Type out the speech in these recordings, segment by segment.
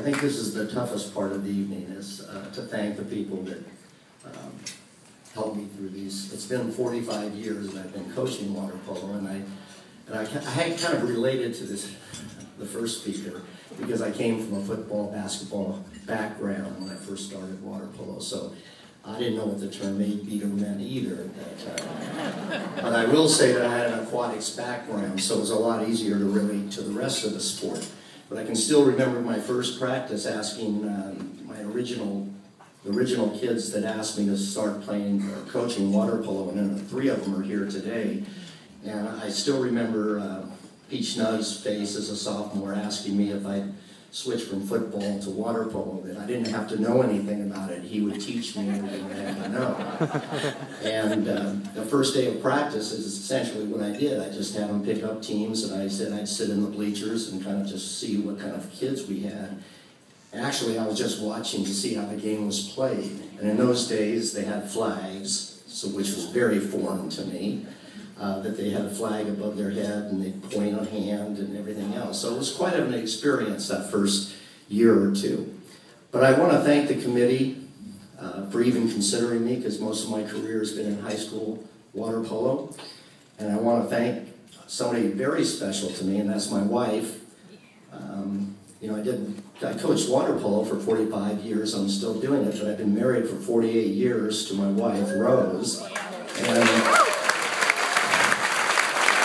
think this is the toughest part of the evening, is to thank the people that helped me through these. It's been 45 years that I've been coaching water polo, and I had kind of related to this, the first speaker, because I came from a football, basketball background when I first started water polo, so I didn't know what the term 8-beater meant either at that time. But I will say that I had an aquatics background, so it was a lot easier to relate to the rest of the sport. But I can still remember my first practice asking my original kids that asked me to start playing or coaching water polo, and then 3 of them are here today. And I still remember Peach Nugg's face as a sophomore asking me if I'd switch from football to water polo, that I didn't have to know anything about it. He would teach me everything I had to know. And the first day of practice is essentially what I did. I just had them pick up teams, and I said I'd sit in the bleachers and kind of just see what kind of kids we had. Actually, I was just watching to see how the game was played. And in those days, they had flags, which was very foreign to me. That they had a flag above their head and they'd point a hand and everything else. So it was quite an experience that first year or two. But I want to thank the committee for even considering me, because most of my career has been in high school water polo. And I want to thank somebody very special to me, and that's my wife. You know, I coached water polo for 45 years. I'm still doing it, but I've been married for 48 years to my wife, Rose. And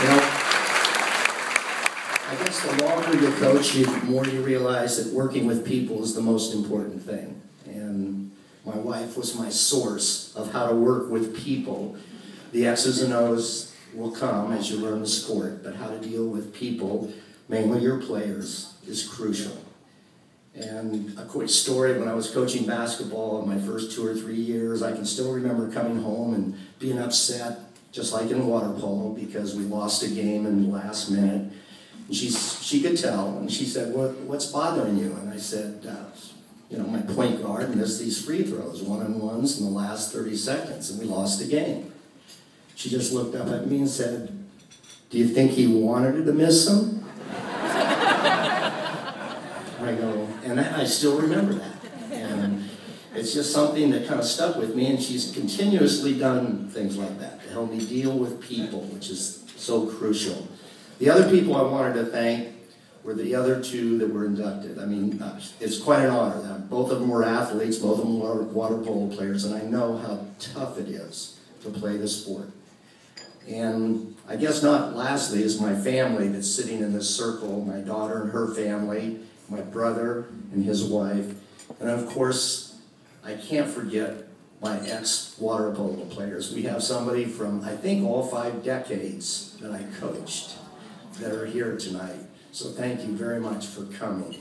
you know, I guess the longer you coach, the more you realize that working with people is the most important thing. And my wife was my source of how to work with people. The X's and O's will come as you learn the sport, but how to deal with people, mainly your players, is crucial. And a quick story, when I was coaching basketball in my first 2 or 3 years, I can still remember coming home and being upset, just like in water polo, because we lost a game in the last minute. And she could tell, and she said, what's bothering you? And I said, you know, my point guard missed these free throws, 1-on-1s in the last 30 seconds, and we lost the game. She just looked up at me and said, do you think he wanted to miss them? I go, and I still remember that. And it's just something that kind of stuck with me, and she's continuously done things like that to help me deal with people, which is so crucial. The other people I wanted to thank were the other 2 that were inducted. I mean, it's quite an honor. Both of them were athletes, both of them were water polo players, and I know how tough it is to play the sport. And I guess not lastly is my family that's sitting in this circle, my daughter and her family, my brother and his wife, and of course, I can't forget my ex-water polo players. We have somebody from, I think, all 5 decades that I coached that are here tonight. So thank you very much for coming.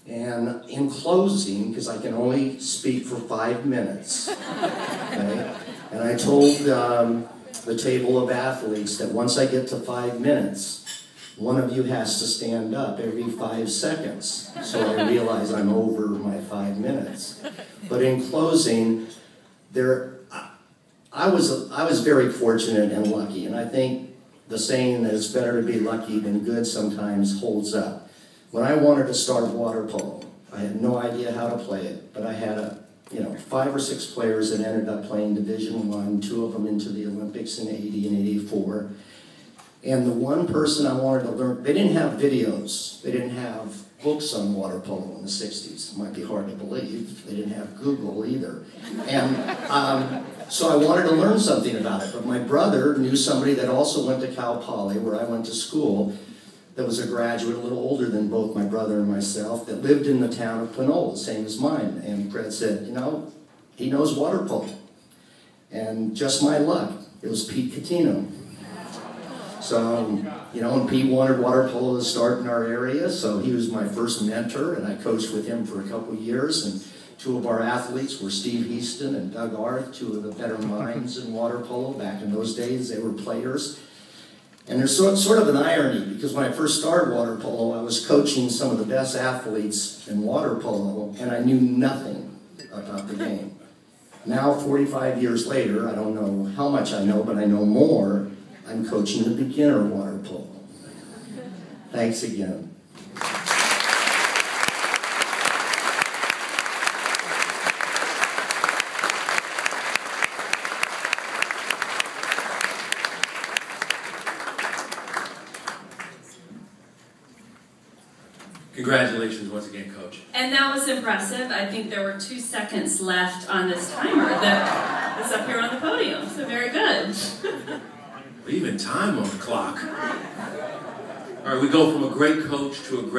And in closing, because I can only speak for 5 minutes, okay? And I told the table of athletes that once I get to 5 minutes, one of you has to stand up every 5 seconds. So I realize I'm over my 5 minutes. But in closing, I was very fortunate and lucky, and I think the saying that it's better to be lucky than good sometimes holds up. When I wanted to start water polo, I had no idea how to play it, but I had 5 or 6 players that ended up playing Division I, 2 of them into the Olympics in '80 and '84. And the one person I wanted to learn, they didn't have videos, they didn't have books on water polo in the '60s. It might be hard to believe. They didn't have Google either. And so I wanted to learn something about it. But my brother knew somebody that also went to Cal Poly, where I went to school, that was a graduate, a little older than both my brother and myself, that lived in the town of Polo, same as mine. And Fred said, you know, he knows water polo. And just my luck, it was Pete Catino. So, you know, and Pete wanted water polo to start in our area, so he was my first mentor, and I coached with him for a couple of years. And 2 of our athletes were Steve Heaston and Doug Arth, 2 of the better minds in water polo. Back in those days, they were players. And there's sort of an irony, because when I first started water polo, I was coaching some of the best athletes in water polo, and I knew nothing about the game. Now, 45 years later, I don't know how much I know, but I know more. I'm coaching the beginner water polo. Thanks again. Congratulations once again, Coach. And that was impressive. I think there were 2 seconds left on this timer that is up here on the podium, so very good. Even time on the clock. All right, we go from a great coach to a great